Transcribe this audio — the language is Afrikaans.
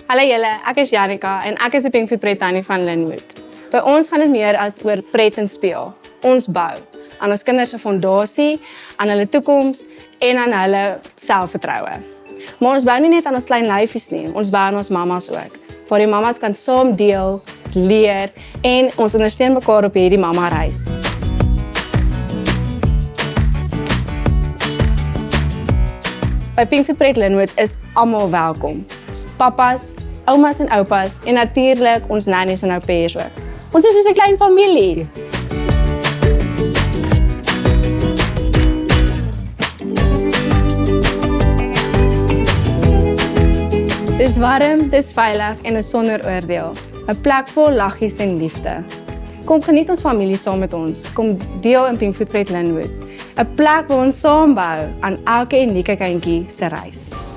Hallo julle, ek is Janika en ek is die Pinkfoot Pret Tannie van Linwood. By ons gaan dit meer as oor pret en speel. Ons bou aan ons kinders se fondasie, aan hulle toekoms en aan hulle selfvertroue. Maar ons bou nie net aan ons klein lyfies nie, ons bou aan ons mamas ook. Waar die mamas kan saam deel, leer en ons ondersteun mekaar op hierdie mama reis. By Pinkfoot Pret Linwood is almal welkom. Papas, oumas en oupas en natuurlik ons nannies en au pairs ook. Ons is soos 'n klein familie. Dis warm, dis veilig en is sonder oordeel. 'n Plek vol laggies en liefde. Kom geniet ons familie saam met ons. Kom deel in Pinkfoot Pret Linwood. 'n Plek waar ons saam bou aan elke unieke kindjie se reis.